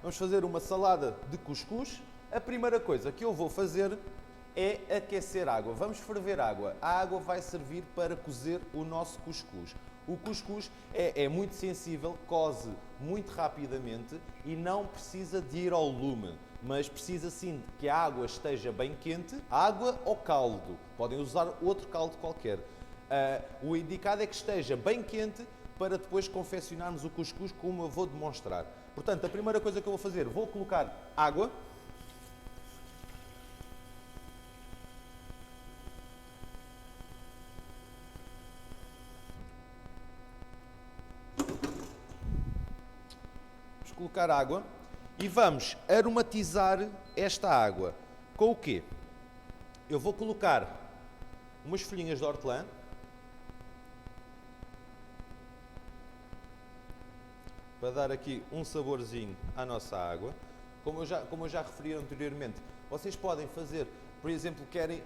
Vamos fazer uma salada de cuscuz. A primeira coisa que eu vou fazer é aquecer água. Vamos ferver água. A água vai servir para cozer o nosso cuscuz. O cuscuz é muito sensível, coze muito rapidamente e não precisa de ir ao lume, mas precisa sim de que a água esteja bem quente, água ou caldo. Podem usar outro caldo qualquer. O indicado é que esteja bem quente para depois confeccionarmos o cuscuz como eu vou demonstrar. Portanto, a primeira coisa que eu vou fazer, vou colocar água. Vamos colocar água e vamos aromatizar esta água. Com o quê? Eu vou colocar umas folhinhas de hortelã. Para dar aqui um saborzinho à nossa água. Como eu já referi anteriormente, vocês podem fazer, por exemplo, querem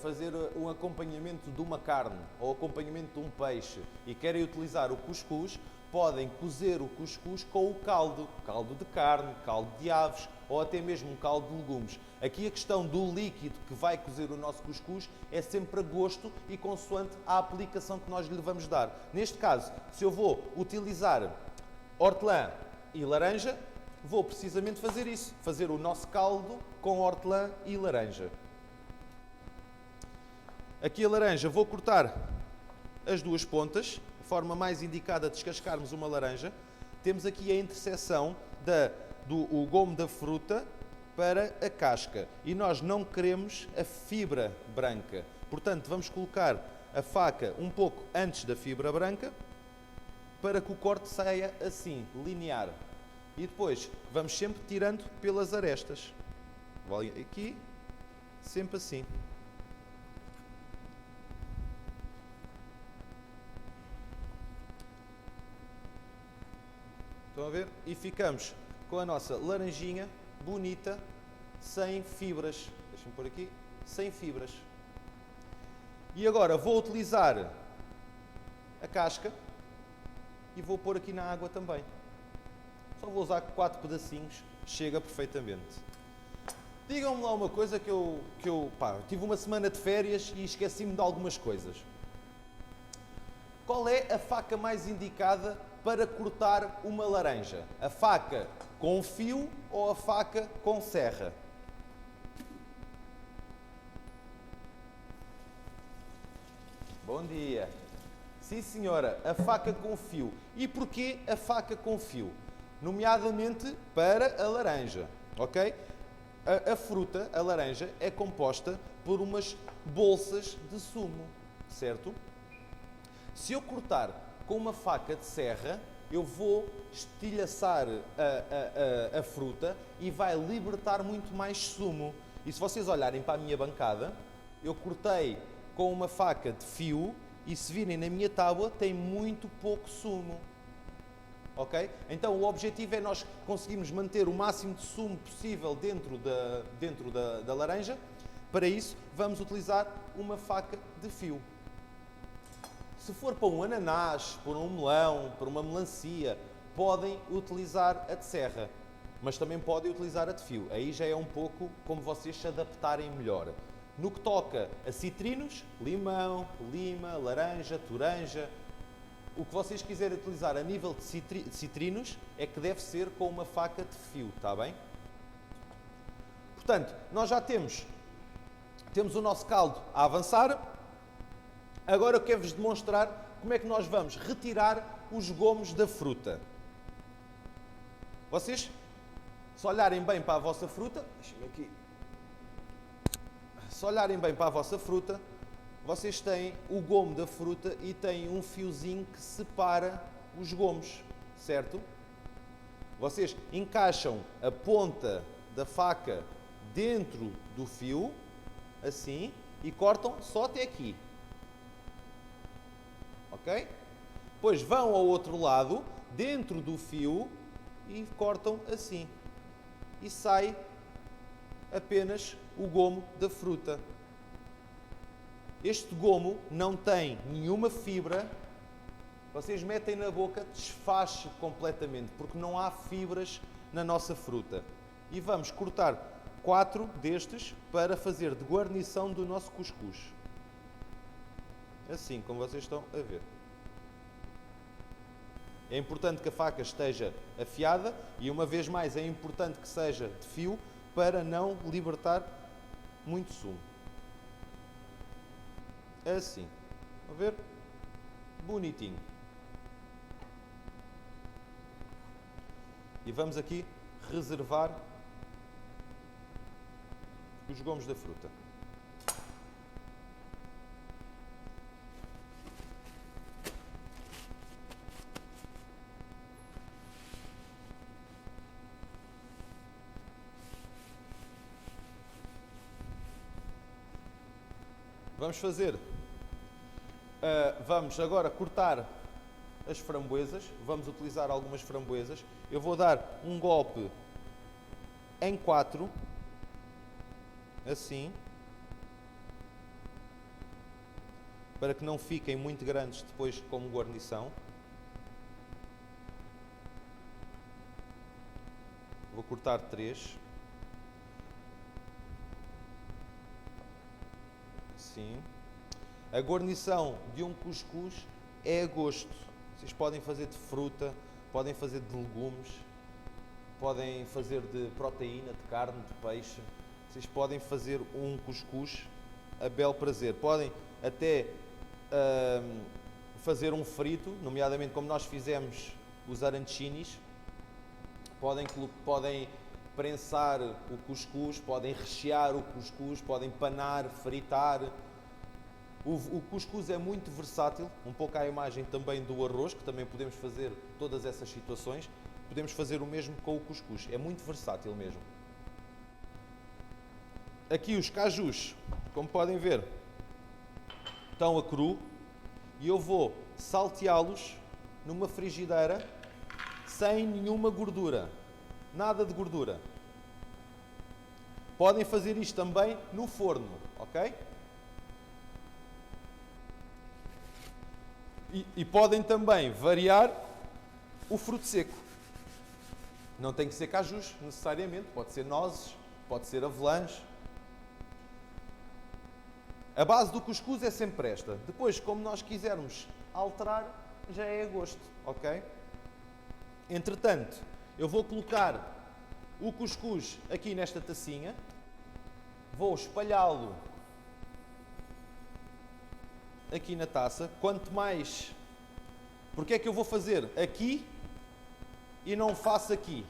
fazer um acompanhamento de uma carne ou acompanhamento de um peixe e querem utilizar o cuscuz, podem cozer o cuscuz com o caldo de carne, caldo de aves ou até mesmo um caldo de legumes. Aqui a questão do líquido que vai cozer o nosso cuscuz é sempre a gosto e consoante a aplicação que nós lhe vamos dar. Neste caso, se eu vou utilizar hortelã e laranja, vou precisamente fazer isso, fazer o nosso caldo com hortelã e laranja. Aqui a laranja vou cortar as duas pontas, a forma mais indicada de descascarmos uma laranja. Temos aqui a interseção do gomo da fruta para a casca e nós não queremos a fibra branca. Portanto, vamos colocar a faca um pouco antes da fibra branca para que o corte saia assim, linear. E depois vamos sempre tirando pelas arestas. Vou aqui, sempre assim. Estão a ver? E ficamos com a nossa laranjinha bonita, sem fibras. Deixem-me pôr aqui, sem fibras. E agora vou utilizar a casca e vou pôr aqui na água também. Só vou usar 4 pedacinhos, chega perfeitamente. Digam-me lá uma coisa que eu tive uma semana de férias e esqueci-me de algumas coisas. Qual é a faca mais indicada para cortar uma laranja? A faca com fio ou a faca com serra? Bom dia. Sim, senhora, a faca com fio. E porquê a faca com fio? Nomeadamente para a laranja, ok? A fruta, a laranja, é composta por umas bolsas de sumo, certo? Se eu cortar com uma faca de serra, eu vou estilhaçar a fruta e vai libertar muito mais sumo. E se vocês olharem para a minha bancada, eu cortei com uma faca de fio e se virem na minha tábua tem muito pouco sumo, ok? Então o objetivo é nós conseguirmos manter o máximo de sumo possível dentro da laranja. Para isso vamos utilizar uma faca de fio. Se for para um ananás, para um melão, para uma melancia, podem utilizar a de serra, mas também podem utilizar a de fio. Aí já é um pouco como vocês se adaptarem melhor. No que toca a citrinos, limão, lima, laranja, toranja, o que vocês quiserem utilizar a nível de citrinos é que deve ser com uma faca de fio, está bem? Portanto, nós já temos o nosso caldo a avançar. Agora eu quero-vos demonstrar como é que nós vamos retirar os gomos da fruta. Vocês, se olharem bem para a vossa fruta, deixem-me aqui. Se olharem bem para a vossa fruta, vocês têm o gomo da fruta e têm um fiozinho que separa os gomos, certo? Vocês encaixam a ponta da faca dentro do fio, assim, e cortam só até aqui. Ok? Depois vão ao outro lado, dentro do fio, e cortam assim. E sai apenas o gomo da fruta. Este gomo não tem nenhuma fibra. Vocês metem na boca, desfaz completamente, porque não há fibras na nossa fruta. E vamos cortar 4 destes para fazer de guarnição do nosso cuscuz. Assim como vocês estão a ver. É importante que a faca esteja afiada e, uma vez mais, é importante que seja de fio para não libertar muito sumo. Assim. Vão ver? Bonitinho. E vamos aqui reservar os gomos da fruta. Vamos fazer, vamos agora cortar as framboesas, vamos utilizar algumas framboesas. Eu vou dar um golpe em 4, assim, para que não fiquem muito grandes depois como guarnição. Vou cortar 3. Sim. A guarnição de um cuscuz é a gosto. Vocês podem fazer de fruta, podem fazer de legumes, podem fazer de proteína, de carne, de peixe. Vocês podem fazer um cuscuz a bel prazer. Podem até fazer um frito, nomeadamente como nós fizemos os arancinis. Podem prensar o cuscuz, podem rechear o cuscuz, podem panar, fritar. O cuscuz é muito versátil, um pouco à imagem também do arroz, que também podemos fazer todas essas situações. Podemos fazer o mesmo com o cuscuz, é muito versátil mesmo. Aqui os cajus, como podem ver, estão a cru e eu vou salteá-los numa frigideira sem nenhuma gordura, nada de gordura. Podem fazer isto também no forno, ok? E podem também variar o fruto seco. Não tem que ser cajus necessariamente, pode ser nozes, pode ser avelãs. A base do cuscuz é sempre esta. Depois, como nós quisermos alterar, já é a gosto, ok? Entretanto, eu vou colocar o cuscuz aqui nesta tacinha, vou espalhá-lo aqui na taça. Quanto mais... Porque é que eu vou fazer aqui e não faço aqui?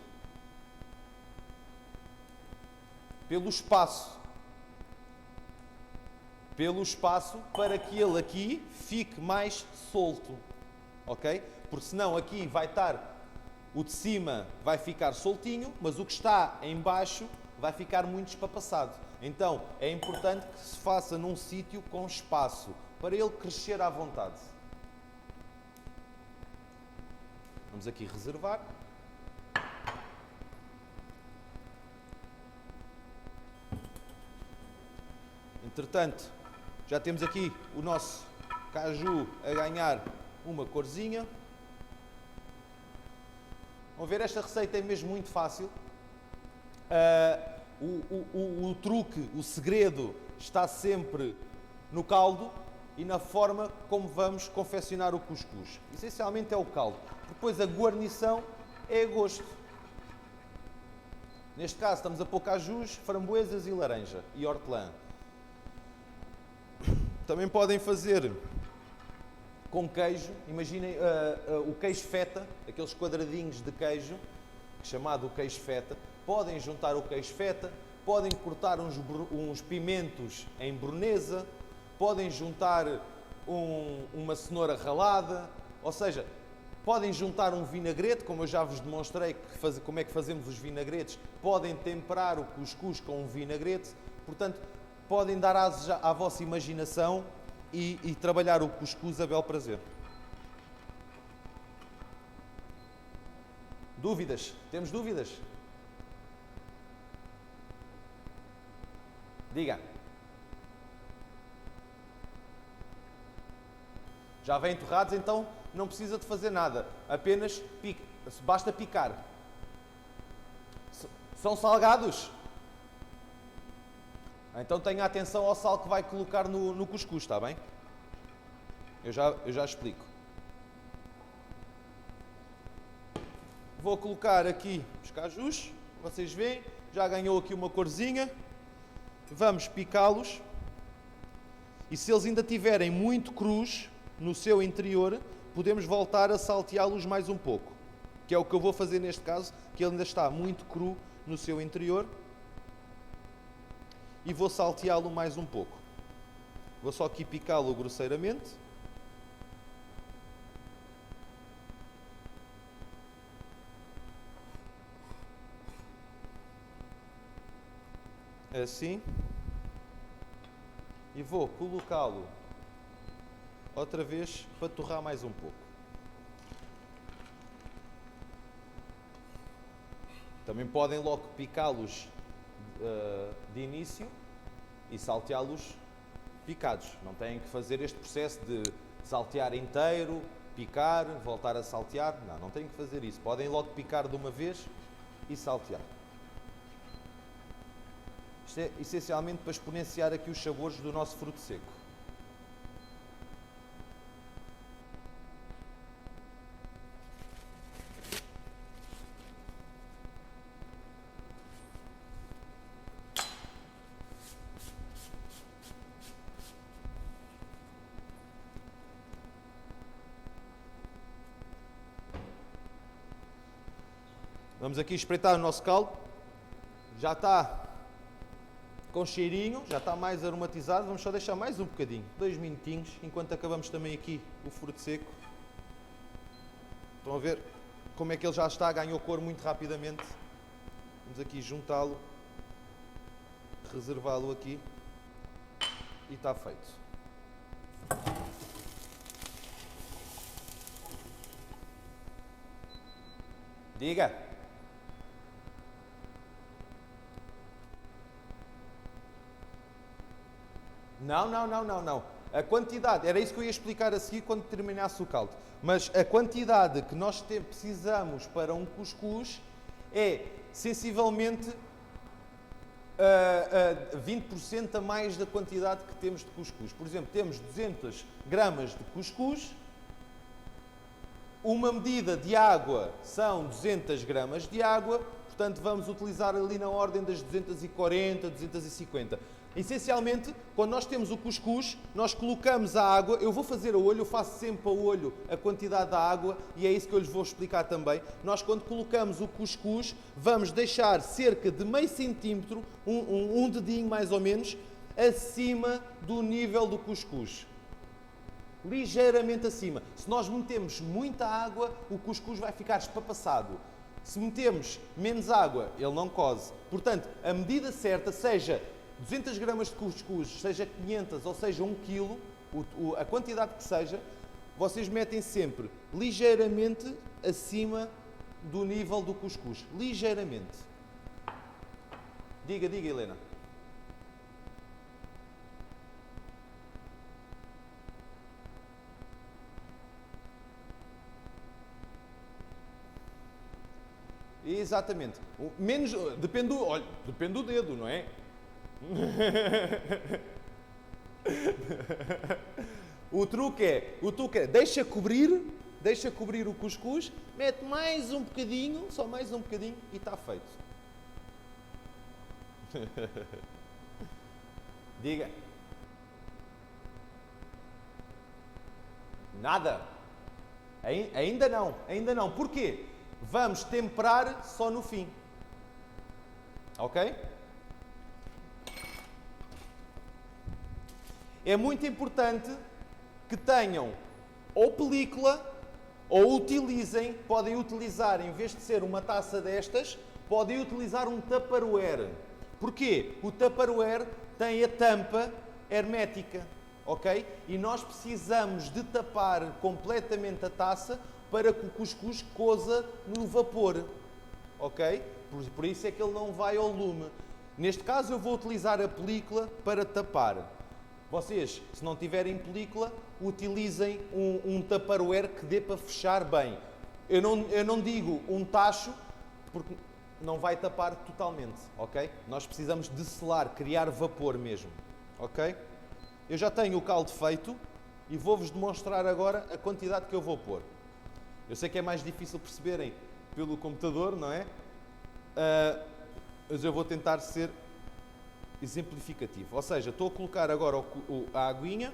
Pelo espaço. Pelo espaço para que ele aqui fique mais solto. Ok? Porque senão aqui vai estar... O de cima vai ficar soltinho, mas o que está em baixo vai ficar muito espapassado. Então, é importante que se faça num sítio com espaço, para ele crescer à vontade. Vamos aqui reservar. Entretanto, já temos aqui o nosso caju a ganhar uma corzinha. Vão ver, esta receita é mesmo muito fácil. O truque, o segredo está sempre no caldo e na forma como vamos confeccionar o cuscuz. Essencialmente é o caldo. Depois a guarnição é a gosto. Neste caso estamos a pôr cajus, framboesas e laranja e hortelã. Também podem fazer com queijo. Imaginem o queijo feta, aqueles quadradinhos de queijo, chamado queijo feta. Podem juntar o queijo feta, podem cortar uns pimentos em brunesa, podem juntar uma cenoura ralada, ou seja, podem juntar um vinagrete, como eu já vos demonstrei como é que fazemos os vinagretes, podem temperar o cuscuz com um vinagrete, portanto, podem dar asas à vossa imaginação e trabalhar o cuscuz a bel prazer. Dúvidas? Temos dúvidas? Diga. Já vêm torrados, então não precisa de fazer nada. Apenas basta picar. São salgados? Então tenha atenção ao sal que vai colocar no cuscuz, está bem? Eu já explico. Vou colocar aqui os cajus, vocês veem, já ganhou aqui uma corzinha. Vamos picá-los. E se eles ainda estiverem muito crus no seu interior, podemos voltar a salteá-los mais um pouco. Que é o que eu vou fazer neste caso, que ele ainda está muito cru no seu interior. E vou salteá-lo mais um pouco. Vou só aqui picá-lo grosseiramente. Assim. E vou colocá-lo outra vez para torrar mais um pouco. Também podem logo picá-los de início e salteá-los picados. Não têm que fazer este processo de saltear inteiro, picar, voltar a saltear. Não têm que fazer isso. Podem logo picar de uma vez e saltear. Isto é essencialmente para exponenciar aqui os sabores do nosso fruto seco. Vamos aqui espreitar o nosso caldo. Já está com cheirinho, já está mais aromatizado. Vamos só deixar mais um bocadinho, 2 minutinhos, enquanto acabamos também aqui o fruto seco. Estão a ver como é que ele já está, ganhou cor muito rapidamente. Vamos aqui juntá-lo, reservá-lo aqui e está feito. Diga. Não. A quantidade, era isso que eu ia explicar a seguir quando terminasse o caldo. Mas a quantidade que nós precisamos para um cuscuz é sensivelmente 20% a mais da quantidade que temos de cuscuz. Por exemplo, temos 200 gramas de cuscuz, uma medida de água são 200 gramas de água, portanto vamos utilizar ali na ordem das 240, 250. Essencialmente, quando nós temos o cuscuz, nós colocamos a água, eu vou fazer a olho, eu faço sempre a olho a quantidade da água e é isso que eu lhes vou explicar também. Nós quando colocamos o cuscuz, vamos deixar cerca de meio centímetro, um dedinho mais ou menos, acima do nível do cuscuz. Ligeiramente acima. Se nós metemos muita água, o cuscuz vai ficar espapassado. Se metemos menos água, ele não coze. Portanto, a medida certa, seja 200 gramas de cuscuz, seja 500 ou seja 1 kg, a quantidade que seja, vocês metem sempre ligeiramente acima do nível do cuscuz. Ligeiramente. Diga, Helena. Exatamente. Menos, depende do dedo, não é? O truque é, deixa cobrir o cuscuz, mete mais um bocadinho, só mais um bocadinho e está feito. Diga. Nada. Ainda não. Porquê? Vamos temperar só no fim. Ok? É muito importante que tenham ou película ou podem utilizar, em vez de ser uma taça destas, podem utilizar um Tupperware. Porquê? O Tupperware tem a tampa hermética, ok? E nós precisamos de tapar completamente a taça para que o cuscuz coza no vapor, ok? Por isso é que ele não vai ao lume. Neste caso eu vou utilizar a película para tapar. Vocês, se não tiverem película, utilizem um Tupperware que dê para fechar bem. Eu não digo um tacho, porque não vai tapar totalmente, ok? Nós precisamos de selar, criar vapor mesmo, ok? Eu já tenho o caldo feito e vou-vos demonstrar agora a quantidade que eu vou pôr. Eu sei que é mais difícil perceberem pelo computador, não é? Mas eu vou tentar ser exemplificativo. Ou seja, estou a colocar agora a aguinha.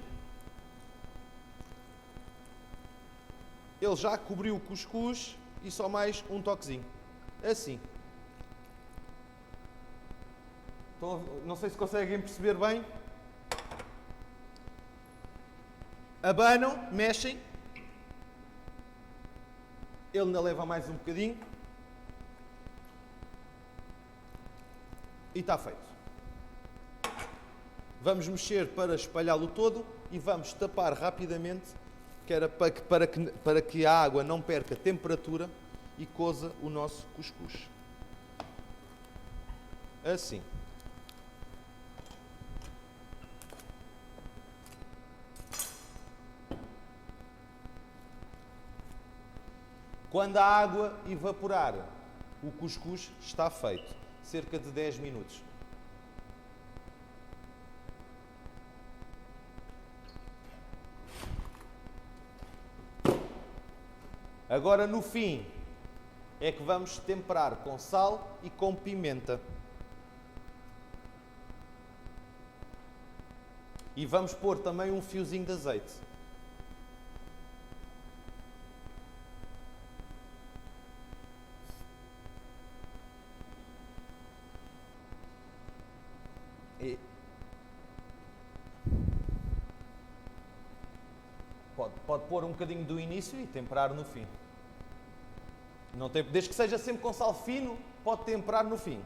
Ele já cobriu o cuscuz e só mais um toquezinho. Assim. Então, não sei se conseguem perceber bem. Abanam, mexem. Ele ainda leva mais um bocadinho. E está feito. Vamos mexer para espalhá-lo todo e vamos tapar rapidamente, que era para que a água não perca temperatura e coza o nosso cuscuz. Assim. Quando a água evaporar, o cuscuz está feito. Cerca de 10 minutos. Agora no fim é que vamos temperar com sal e com pimenta. E vamos pôr também um fiozinho de azeite. Pode pôr um bocadinho do início e temperar no fim. Não tem, desde que seja sempre com sal fino, pode temperar no fim.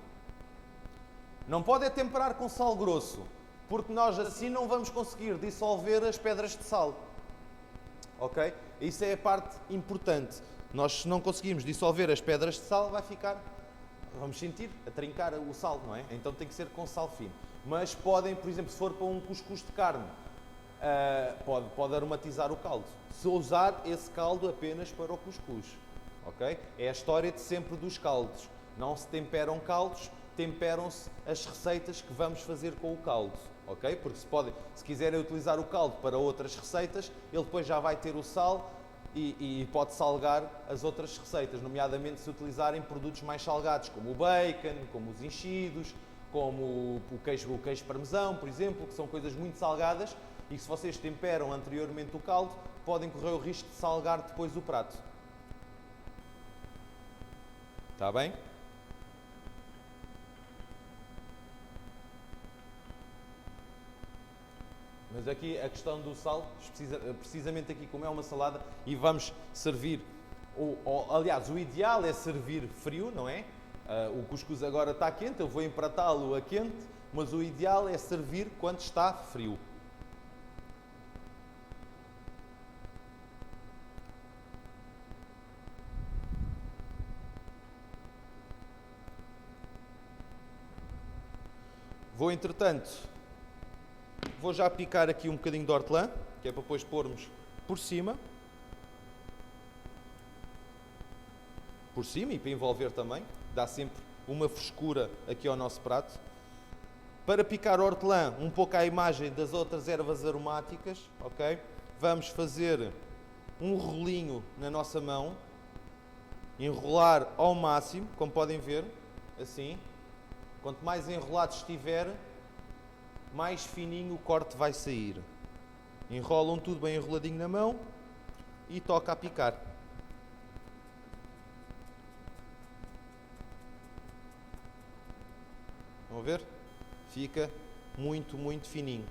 Não pode é temperar com sal grosso, porque nós assim não vamos conseguir dissolver as pedras de sal. Ok? Isso é a parte importante. Nós, se não conseguirmos dissolver as pedras de sal, vai ficar, vamos sentir, a trincar o sal, não é? Então tem que ser com sal fino. Mas podem, por exemplo, se for para um cuscuz de carne, pode aromatizar o caldo. Se usar esse caldo apenas para o cuscuz. Ok? É a história de sempre dos caldos. Não se temperam caldos, temperam-se as receitas que vamos fazer com o caldo. Ok? Porque se quiserem utilizar o caldo para outras receitas, ele depois já vai ter o sal e pode salgar as outras receitas, nomeadamente se utilizarem produtos mais salgados, como o bacon, como os enchidos, como o queijo parmesão, por exemplo, que são coisas muito salgadas e que, se vocês temperam anteriormente o caldo, podem correr o risco de salgar depois o prato. Está bem? Mas aqui a questão do sal, precisamente aqui como é uma salada e vamos servir, aliás, o ideal é servir frio, não é? O cuscuz agora está quente, eu vou empratá-lo a quente, mas o ideal é servir quando está frio. Entretanto, vou já picar aqui um bocadinho de hortelã, que é para depois pormos por cima. Por cima e para envolver também. Dá sempre uma frescura aqui ao nosso prato. Para picar hortelã, um pouco à imagem das outras ervas aromáticas, ok? Vamos fazer um rolinho na nossa mão. Enrolar ao máximo, como podem ver, assim. Quanto mais enrolado estiver, mais fininho o corte vai sair. Enrolam tudo bem enroladinho na mão e toca a picar. Vão ver? Fica muito, muito fininho.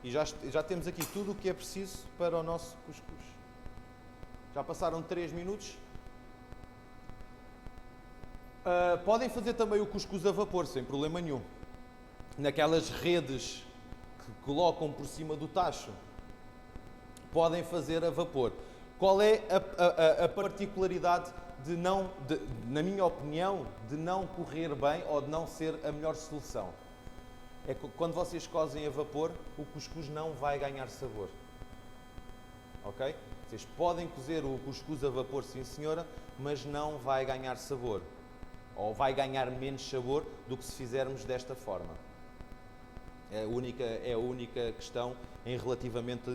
E já temos aqui tudo o que é preciso para o nosso cuscuz. Já passaram 3 minutos. Podem fazer também o cuscuz a vapor, sem problema nenhum. Naquelas redes que colocam por cima do tacho, podem fazer a vapor. Qual é a particularidade na minha opinião, de não correr bem ou de não ser a melhor solução? é que quando vocês cozem a vapor, o cuscuz não vai ganhar sabor. Ok? Vocês podem cozer o cuscuz a vapor, sim senhora, mas não vai ganhar sabor. Ou vai ganhar menos sabor do que se fizermos desta forma. É a única questão em relativamente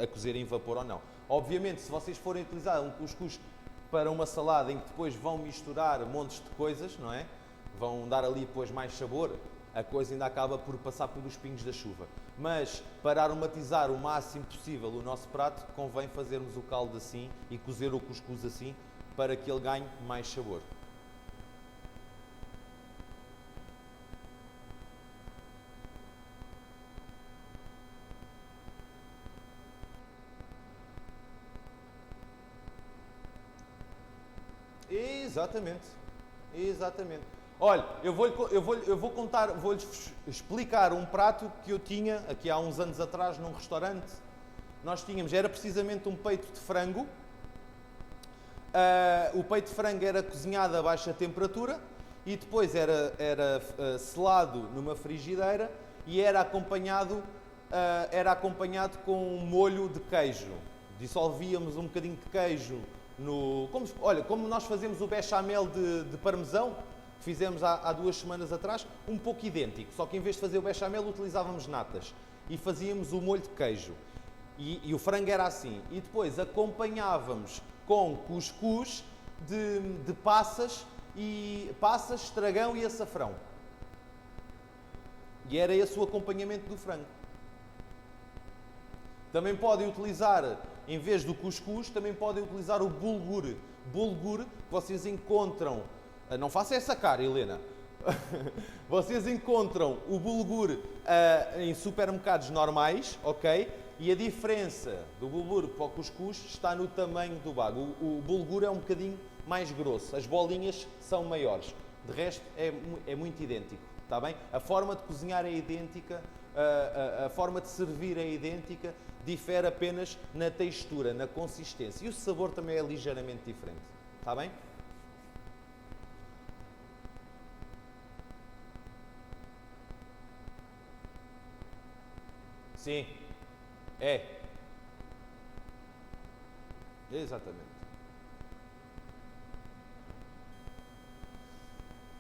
a cozer em vapor ou não. Obviamente, se vocês forem utilizar um cuscuz para uma salada em que depois vão misturar montes de coisas, não é? Vão dar ali depois mais sabor, a coisa ainda acaba por passar pelos pingos da chuva. Mas para aromatizar o máximo possível o nosso prato, convém fazermos o caldo assim e cozer o cuscuz assim para que ele ganhe mais sabor. Exatamente, exatamente. Olha, eu vou contar, vou-lhes explicar um prato que eu tinha aqui há uns anos atrás num restaurante. Nós tínhamos, era precisamente um peito de frango. O peito de frango era cozinhado a baixa temperatura e depois era selado numa frigideira e era acompanhado com um molho de queijo. Dissolvíamos um bocadinho de queijo como nós fazemos o bechamel de parmesão, que fizemos há 2 semanas atrás, um pouco idêntico, só que em vez de fazer o bechamel utilizávamos natas e fazíamos o molho de queijo. E o frango era assim. E depois acompanhávamos com cuscuz de passas, estragão e açafrão. E era esse o acompanhamento do frango. Também podem utilizar, em vez do cuscuz, também podem utilizar o bulgur. Bulgur que vocês encontram... Não faça essa cara, Helena. Vocês encontram o bulgur em supermercados normais, ok? E a diferença do bulgur para o cuscuz está no tamanho do bago. O bulgur é um bocadinho mais grosso, as bolinhas são maiores. De resto, é muito idêntico, está bem? A forma de cozinhar é idêntica, a forma de servir é idêntica, difere apenas na textura, na consistência. E o sabor também é ligeiramente diferente, está bem? Sim, é. Exatamente.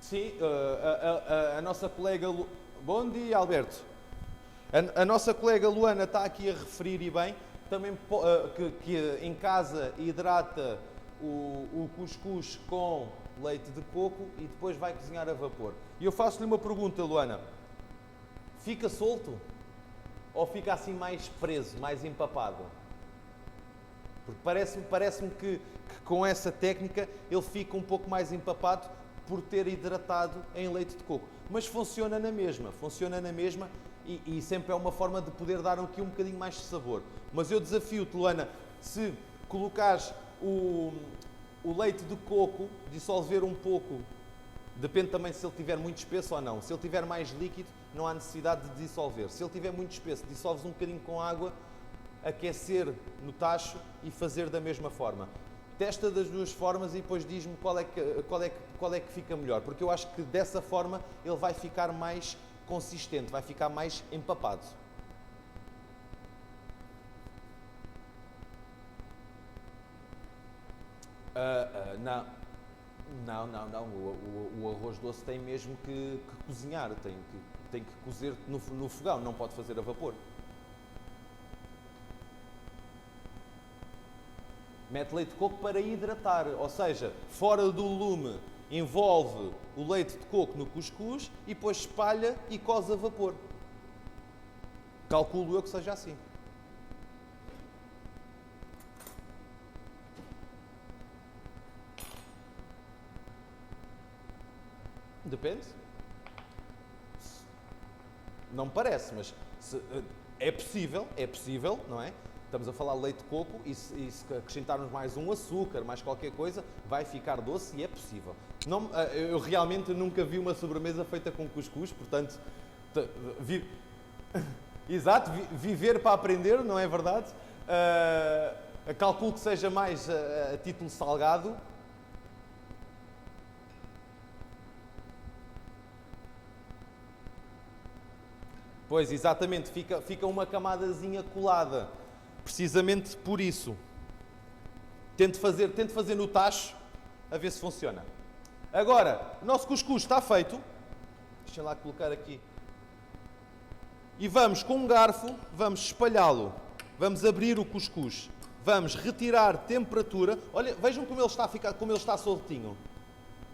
Sim, a nossa colega... Bom dia, Alberto. A nossa colega Luana está aqui a referir, e bem, também que em casa hidrata o cuscuz com leite de coco e depois vai cozinhar a vapor. E eu faço-lhe uma pergunta, Luana. Fica solto? Ou fica assim mais preso, mais empapado? Porque parece-me que com essa técnica ele fica um pouco mais empapado por ter hidratado em leite de coco. Mas funciona na mesma e sempre é uma forma de poder dar aqui um bocadinho mais de sabor. Mas eu desafio-te, Luana, se colocares o leite de coco, dissolver um pouco, depende também se ele estiver muito espesso ou não. Se ele estiver mais líquido, não há necessidade de dissolver. Se ele estiver muito espesso, dissolves um bocadinho com água, aquecer no tacho e fazer da mesma forma. Testa das duas formas e depois diz-me qual é que fica melhor, porque eu acho que dessa forma ele vai ficar mais consistente, vai ficar mais empapado. Não. O arroz doce tem mesmo que cozinhar, tem que cozer no fogão, não pode fazer a vapor. Mete leite de coco para hidratar, ou seja, fora do lume, envolve o leite de coco no cuscuz e depois espalha e coze a vapor. Calculo eu que seja assim. Depende. Não me parece, mas é possível, não é? Estamos a falar de leite de coco e se acrescentarmos mais um açúcar, mais qualquer coisa, vai ficar doce e é possível. Não, eu realmente nunca vi uma sobremesa feita com cuscuz, portanto, exato, viver para aprender, não é verdade? Calculo que seja mais a título salgado. Pois, exatamente, fica uma camadazinha colada. Precisamente por isso. Tente fazer no tacho, a ver se funciona. Agora, o nosso cuscuz está feito. Deixa lá colocar aqui. E vamos, com um garfo, vamos espalhá-lo. Vamos abrir o cuscuz. Vamos retirar temperatura. Olha, vejam como ele está a ficar, como ele está soltinho.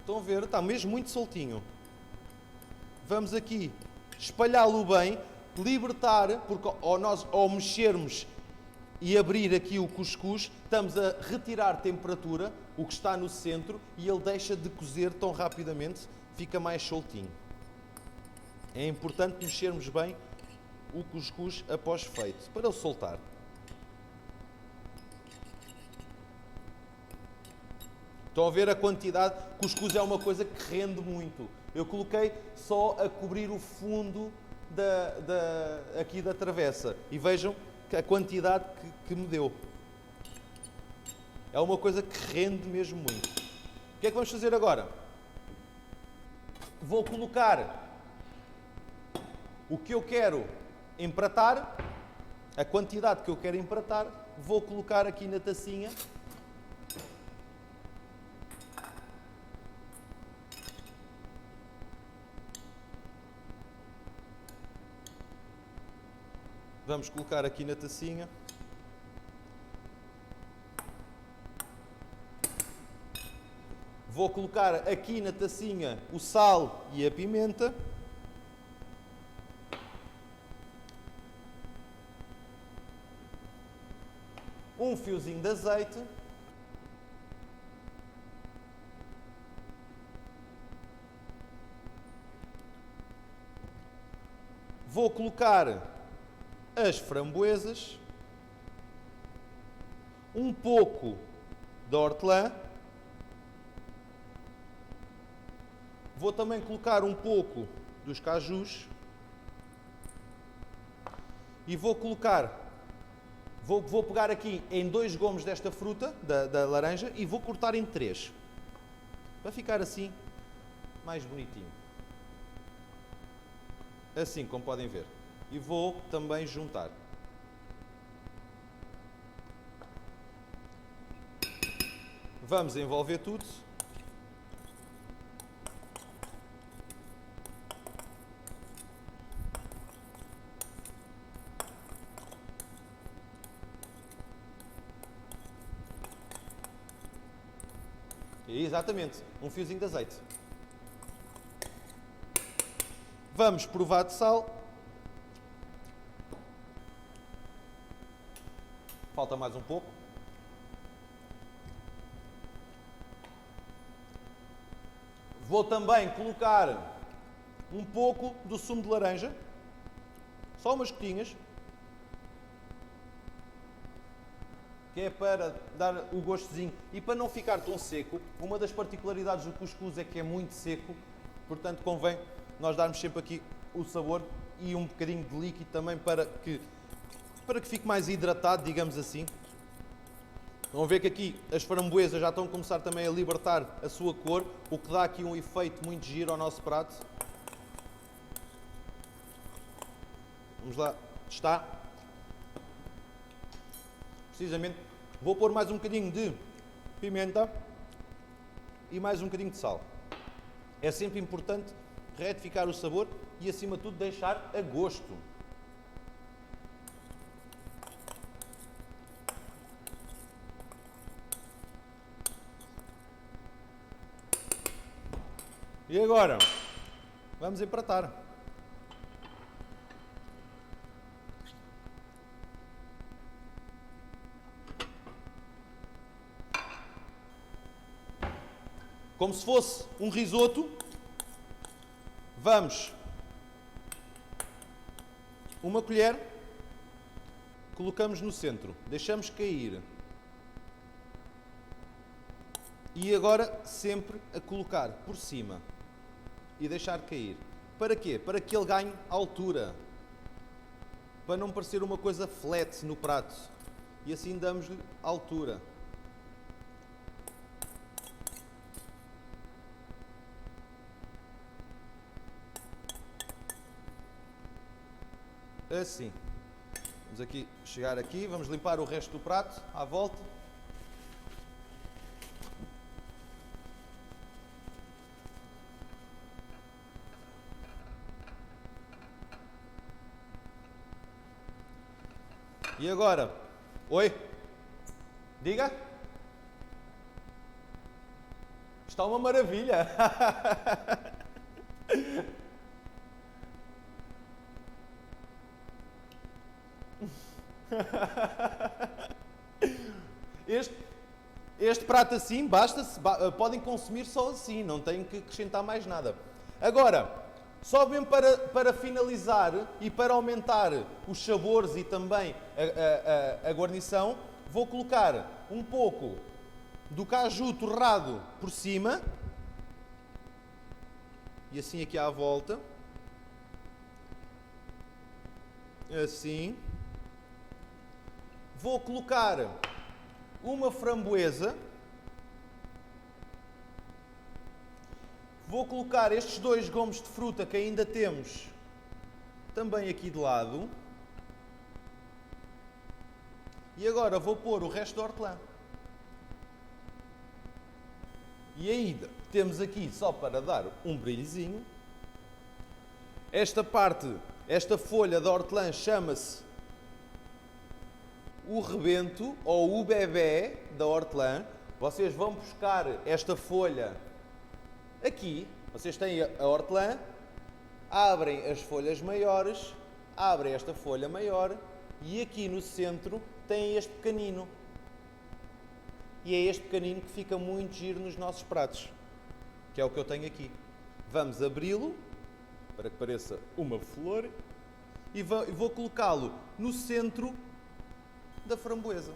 Estão a ver? Está mesmo muito soltinho. Vamos aqui espalhá-lo bem, libertar, porque ao mexermos e abrir aqui o cuscuz, estamos a retirar temperatura, o que está no centro, e ele deixa de cozer tão rapidamente, fica mais soltinho. É importante mexermos bem o cuscuz após feito, para ele soltar. Estão a ver a quantidade? Cuscuz é uma coisa que rende muito. Eu coloquei só a cobrir o fundo aqui da travessa. E vejam a quantidade que me deu. É uma coisa que rende mesmo muito. O que é que vamos fazer agora? Vou colocar o que eu quero empratar, a quantidade que eu quero empratar, vou colocar aqui na tacinha. Vamos colocar aqui na tacinha. Vou colocar aqui na tacinha o sal e a pimenta. Um fiozinho de azeite. Vou colocar as framboesas, um pouco de hortelã, vou também colocar um pouco dos cajus e vou colocar, vou pegar aqui em 2 gomos desta fruta, da laranja, e vou cortar em 3, para ficar assim mais bonitinho. Assim como podem ver. E vou também juntar. Vamos envolver tudo. E, exatamente, um fiozinho de azeite. Vamos provar de sal. Falta mais um pouco. Vou também colocar um pouco do sumo de laranja. Só umas gotinhas. Que é para dar o gostozinho e para não ficar tão seco. Uma das particularidades do cuscuz é que é muito seco. Portanto, convém nós darmos sempre aqui o sabor e um bocadinho de líquido também para que fique mais hidratado, digamos assim. Vão ver que aqui as framboesas já estão a começar também a libertar a sua cor, o que dá aqui um efeito muito giro ao nosso prato. Vamos lá, está. Precisamente, vou pôr mais um bocadinho de pimenta e mais um bocadinho de sal. É sempre importante retificar o sabor e, acima de tudo, deixar a gosto. E agora, vamos empratar. Como se fosse um risoto, vamos uma colher, colocamos no centro, deixamos cair. E agora sempre a colocar por cima e deixar cair. Para quê? Para que ele ganhe altura. Para não parecer uma coisa flat no prato. E assim damos-lhe altura. assim. Vamos aqui chegar aqui, vamos limpar o resto do prato à volta. E agora? Oi? Diga? Está uma maravilha! Este prato assim, podem consumir só assim, não têm que acrescentar mais nada. Agora, só mesmo para finalizar e para aumentar os sabores e também a guarnição, vou colocar um pouco do caju torrado por cima e assim aqui à volta, assim. Vou colocar uma framboesa. Vou colocar estes 2 gomos de fruta que ainda temos também aqui de lado. E agora vou pôr o resto do hortelã. E ainda temos aqui, só para dar um brilhozinho, esta folha de hortelã chama-se o rebento ou o bebé da hortelã. Vocês vão buscar esta folha aqui. Vocês têm a hortelã, abrem as folhas maiores, abrem esta folha maior e aqui no centro tem este pequenino. E é este pequenino que fica muito giro nos nossos pratos, que é o que eu tenho aqui. Vamos abri-lo para que pareça uma flor e vou colocá-lo no centro da framboesa.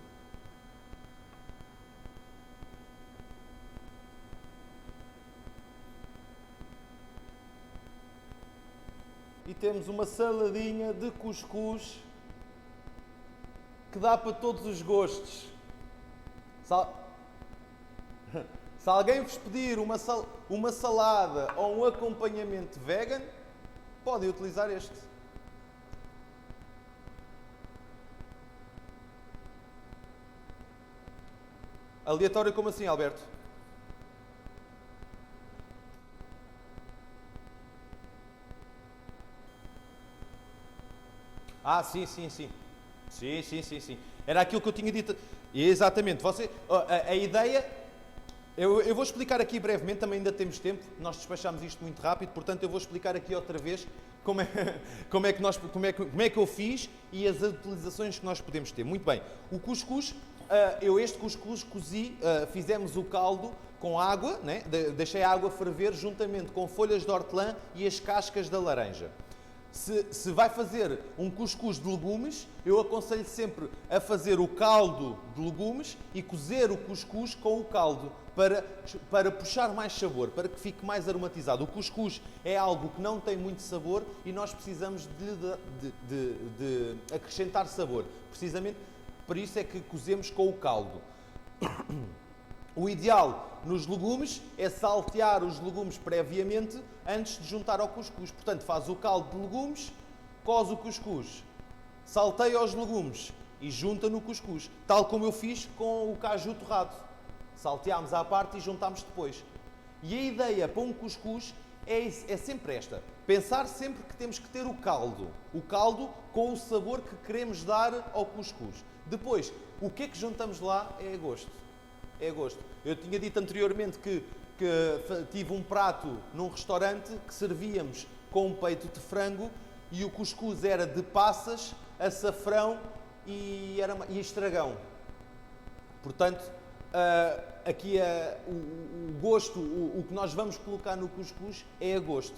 E temos uma saladinha de cuscuz que dá para todos os gostos. Se alguém vos pedir uma salada ou um acompanhamento vegan, podem utilizar este. Aleatório como assim, Alberto? Ah, sim. Sim. Era aquilo que eu tinha dito. Exatamente. A ideia... Eu vou explicar aqui brevemente, também ainda temos tempo. Nós despachámos isto muito rápido, portanto eu vou explicar aqui outra vez como é que eu fiz e as utilizações que nós podemos ter. Muito bem. O cuscuz... este cuscuz cozi, fizemos o caldo com água, né? Deixei a água ferver juntamente com folhas de hortelã e as cascas da laranja. Se vai fazer um cuscuz de legumes, eu aconselho sempre a fazer o caldo de legumes e cozer o cuscuz com o caldo para puxar mais sabor, para que fique mais aromatizado. O cuscuz é algo que não tem muito sabor e nós precisamos de acrescentar sabor. Precisamente por isso é que cozemos com o caldo. O ideal nos legumes é saltear os legumes previamente antes de juntar ao cuscuz. Portanto, faz o caldo de legumes, coze o cuscuz, salteia os legumes e junta no cuscuz. Tal como eu fiz com o caju torrado. Salteámos à parte e juntámos depois. E a ideia para um cuscuz é sempre esta. Pensar sempre que temos que ter o caldo. O caldo com o sabor que queremos dar ao cuscuz. Depois, o que é que juntamos lá é a gosto. É a gosto. Eu tinha dito anteriormente que tive um prato num restaurante que servíamos com um peito de frango e o cuscuz era de passas, açafrão e estragão. Portanto, aqui o gosto, o que nós vamos colocar no cuscuz é a gosto.